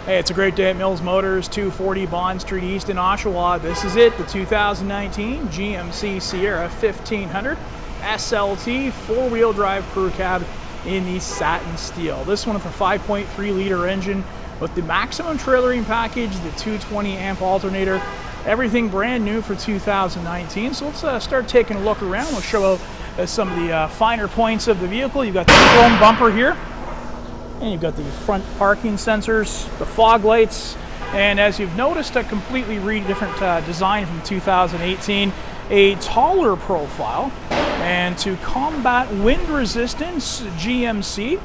Hey, it's a great day at Mills Motors, 240 Bond Street East in Oshawa. This is it, the 2019 GMC Sierra 1500 SLT four-wheel drive crew cab in the satin steel. This one with a 5.3 liter engine with the maximum trailering package, the 220 amp alternator, everything brand new for 2019. So let's start taking a look around. We'll show some of the finer points of the vehicle. You've got the chrome bumper here. And you've got the front parking sensors, the fog lights, and as you've noticed, a completely different design from 2018, a taller profile. And to combat wind resistance, GMC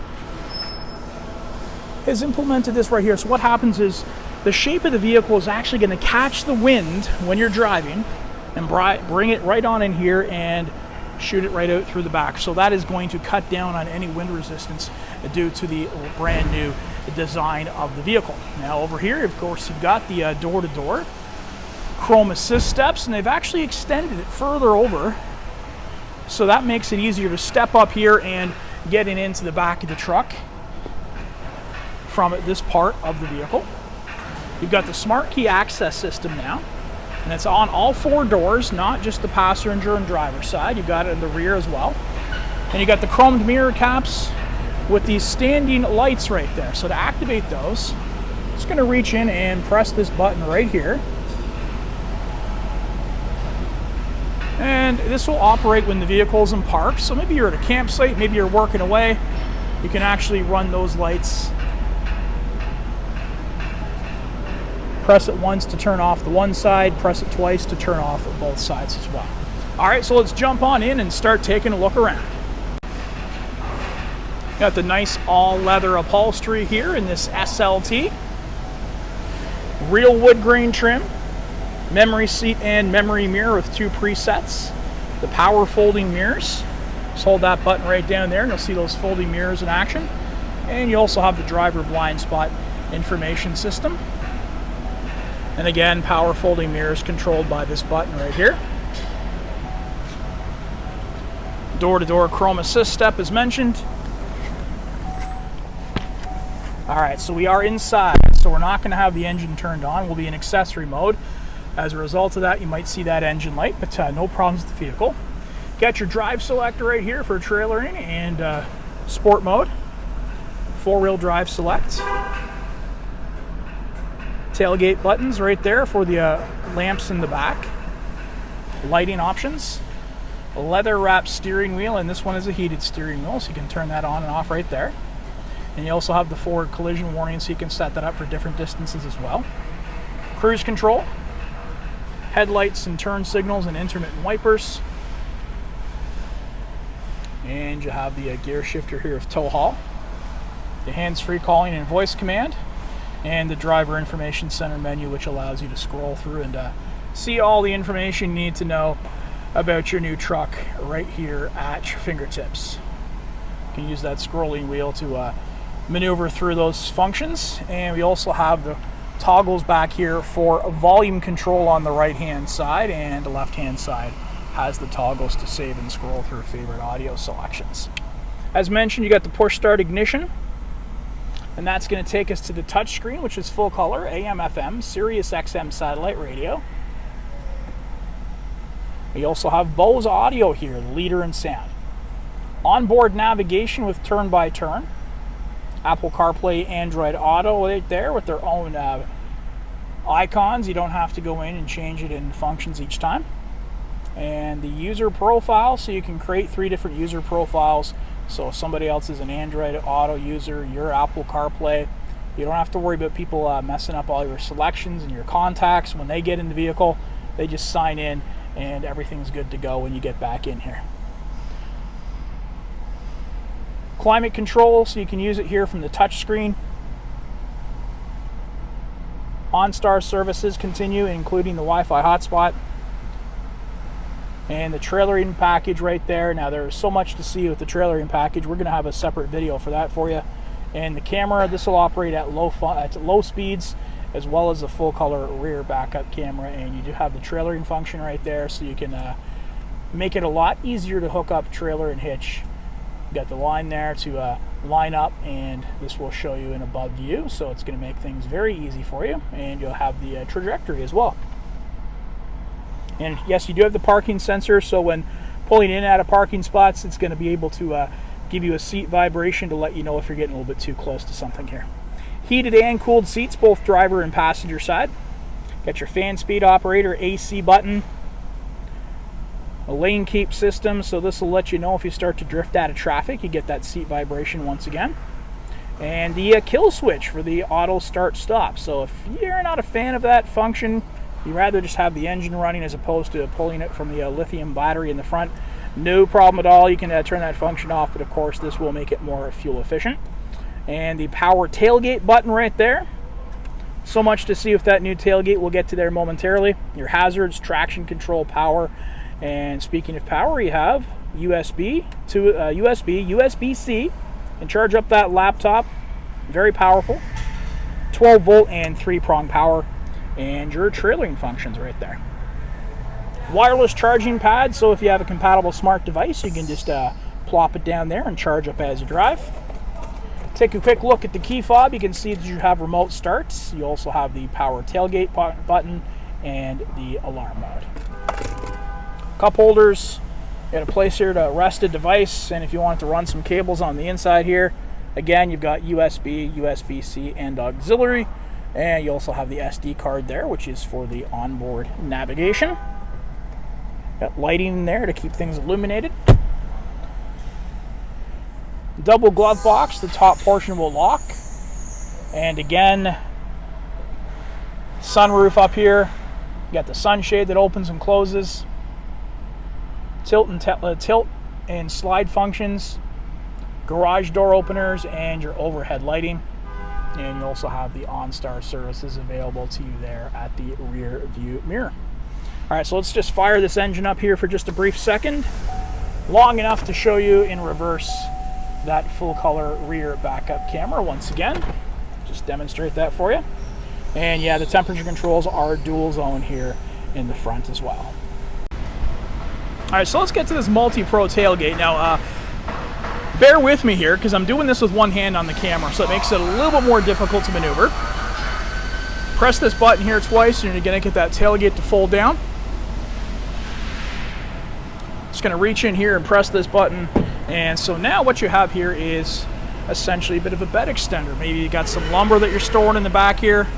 has implemented this right here. So what happens is the shape of the vehicle is actually going to catch the wind when you're driving and bring it right on in here and shoot it right out through the back. So that is going to cut down on any wind resistance due to the brand new design of the vehicle. Now over here, of course, you've got the door-to-door chrome assist steps, and they've actually extended it further over, so that makes it easier to step up here and getting into the back of the truck from this part of the vehicle. You've got the smart key access system now, and it's on all four doors, not just the passenger and driver side. You've got it in the rear as well. And you got the chromed mirror caps with these standing lights right there. So to activate those, just going to reach in and press this button right here. And this will operate when the vehicle's in park. So maybe you're at a campsite, maybe you're working away, you can actually run those lights. Press it once to turn off the one side, press it twice to turn off both sides as well. All right, so let's jump on in and start taking a look around. Got the nice all leather upholstery here in this SLT. Real wood grain trim, memory seat and memory mirror with two presets. The power folding mirrors. Just hold that button right down there and you'll see those folding mirrors in action. And you also have the driver blind spot information system. And again, power folding mirrors controlled by this button right here. Door-to-door chrome assist step as mentioned. All right, so we are inside, so we're not going to have the engine turned on. We'll be in accessory mode. As a result of that, you might see that engine light, but no problems with the vehicle. Got your drive selector right here for trailering and sport mode. Four-wheel drive select. Tailgate buttons right there for the lamps in the back. Lighting options. A leather wrapped steering wheel, and this one is a heated steering wheel, so you can turn that on and off right there. And you also have the forward collision warning, so you can set that up for different distances as well. Cruise control. Headlights and turn signals and intermittent wipers. And you have the gear shifter here with tow haul. The hands-free calling and voice command. And the driver information center menu, which allows you to scroll through and see all the information you need to know about your new truck right here at your fingertips. You can use that scrolling wheel to maneuver through those functions. And we also have the toggles back here for volume control on the right hand side, and the left hand side has the toggles to save and scroll through favorite audio selections. As mentioned, you got the push start ignition. And that's going to take us to the touchscreen, which is full color, AM, FM, Sirius XM satellite radio. We also have Bose audio here, the leader in sound. Onboard navigation with turn-by-turn. Apple CarPlay, Android Auto right there with their own icons. You don't have to go in and change it in functions each time. And the user profile, so you can create 3 different user profiles. So if somebody else is an Android Auto user, you're Apple CarPlay, you don't have to worry about people messing up all your selections and your contacts. When they get in the vehicle, they just sign in and everything's good to go when you get back in here. Climate control, so you can use it here from the touch screen. OnStar services continue, including the Wi-Fi hotspot. And the trailering package right there. Now there's so much to see with the trailering package. We're going to have a separate video for that for you. And the camera, this will operate at low speeds, as well as a full color rear backup camera. And you do have the trailering function right there, so you can make it a lot easier to hook up trailer and hitch. You got the line there to line up, and this will show you an above view, so it's going to make things very easy for you, and you'll have the trajectory as well. And yes, you do have the parking sensor, so when pulling in and out of parking spots, it's going to be able to give you a seat vibration to let you know if you're getting a little bit too close to something here. Heated and cooled seats, both driver and passenger side. Got your fan speed operator, AC button, a lane keep system, so this will let you know if you start to drift out of traffic, you get that seat vibration once again. And the kill switch for the auto start stop. So if you're not a fan of that function, you'd rather just have the engine running as opposed to pulling it from the lithium battery in the front, no problem at all. You can turn that function off, but of course this will make it more fuel efficient. And the power tailgate button right there. So much to see with that new tailgate. We'll get to there momentarily. Your hazards, traction control, power. And speaking of power, you have USB to USB-C, and charge up that laptop. Very powerful. 12 volt and 3-prong power. And your trailering functions right there. Wireless charging pad, so if you have a compatible smart device, you can just plop it down there and charge up as you drive. Take a quick look at the key fob. You can see that you have remote starts. You also have the power tailgate button and the alarm mode. Cup holders. You got a place here to rest a device, and if you want to run some cables on the inside here, again, you've got USB, USB-C, and auxiliary. And you also have the SD card there, which is for the onboard navigation. Got lighting in there to keep things illuminated. Double glove box, the top portion will lock. And again, sunroof up here. You got the sunshade that opens and closes. Tilt and slide functions. Garage door openers and your overhead lighting. And you also have the OnStar services available to you there at the rear view mirror. All right, so let's just fire this engine up here for just a brief second, long enough to show you in reverse that full color rear backup camera once again. Just demonstrate that for you. And yeah, the temperature controls are dual zone here in the front as well. All right, so let's get to this multi-pro tailgate. Now, bear with me here because I'm doing this with one hand on the camera, so it makes it a little bit more difficult to maneuver. Press this button here twice and you're going to get that tailgate to fold down. Just going to reach in here and press this button, and so now what you have here is essentially a bit of a bed extender. Maybe you got some lumber that you're storing in the back here.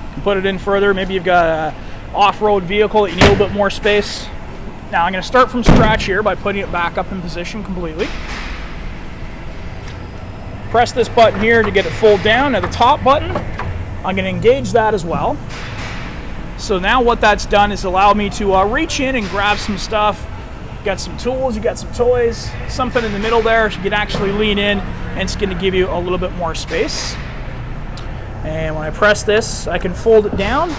You can put it in further. Maybe you've got an off-road vehicle that you need a little bit more space. Now I'm going to start from scratch here by putting it back up in position completely. Press this button here to get it fold down. Now the top button, I'm going to engage that as well. So now what that's done is allow me to reach in and grab some stuff. You got some tools, you got some toys, something in the middle there. So you can actually lean in, and it's going to give you a little bit more space. And when I press this, I can fold it down,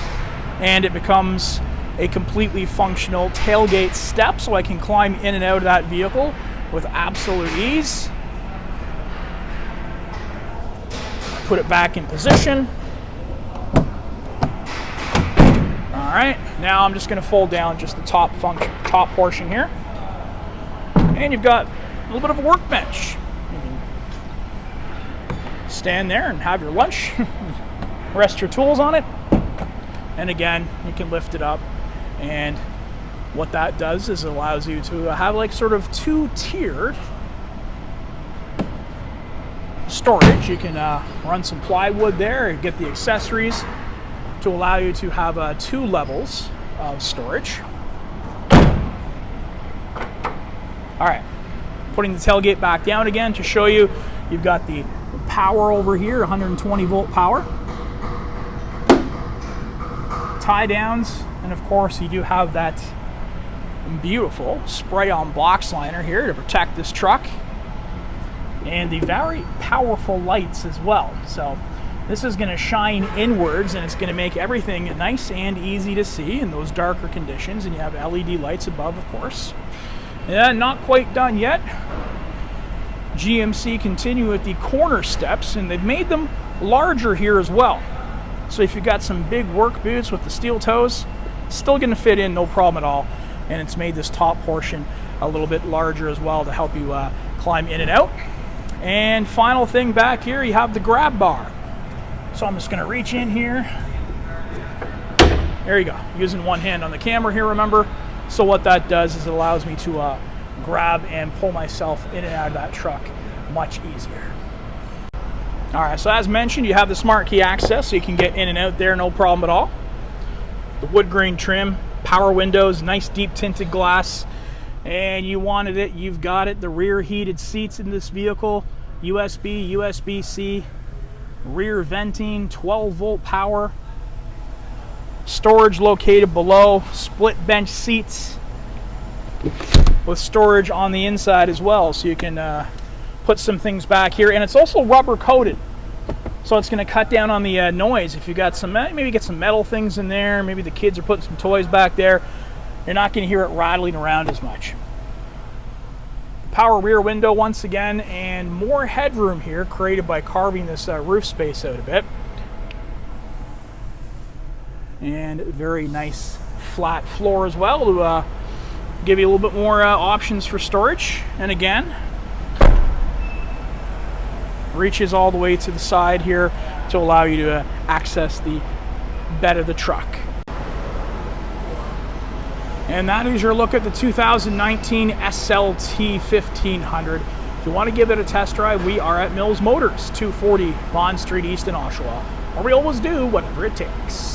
and it becomes a completely functional tailgate step, so I can climb in and out of that vehicle with absolute ease. Put it back in position. All right, now I'm just going to fold down just the top portion here, and you've got a little bit of a workbench. You can stand there and have your lunch, rest your tools on it, and again, you can lift it up. And what that does is it allows you to have like sort of two-tiered storage. You can run some plywood there and get the accessories to allow you to have 2 levels of storage. All right, putting the tailgate back down again to show you. You've got the power over here, 120 volt power. Tie downs, and of course you do have that beautiful spray-on box liner here to protect this truck, and the very powerful lights as well. So this is going to shine inwards, and it's going to make everything nice and easy to see in those darker conditions. And you have LED lights above, of course. Yeah, not quite done yet. GMC continue with the corner steps, and they've made them larger here as well. So if you've got some big work boots with the steel toes, still going to fit in no problem at all. And it's made this top portion a little bit larger as well to help you climb in and out. And final thing back here, you have the grab bar. So I'm just going to reach in here. There you go. Using one hand on the camera here, remember. So what that does is it allows me to grab and pull myself in and out of that truck much easier. All right, so as mentioned, you have the smart key access, so you can get in and out there, no problem at all. The wood grain trim, power windows, nice deep tinted glass, and you wanted it, you've got it. The rear heated seats in this vehicle, USB, USB-C, rear venting, 12-volt power, storage located below, split bench seats with storage on the inside as well, so you can put some things back here. And it's also rubber coated, so it's going to cut down on the noise. If you got some, maybe get some metal things in there, maybe the kids are putting some toys back there, you're not going to hear it rattling around as much. Power rear window once again, and more headroom here created by carving this roof space out a bit. And very nice flat floor as well to give you a little bit more options for storage. And again, reaches all the way to the side here to allow you to access the bed of the truck. And that is your look at the 2019 SLT 1500. If you want to give it a test drive, we are at Mills Motors, 240 Bond Street East in Oshawa, where we always do whatever it takes.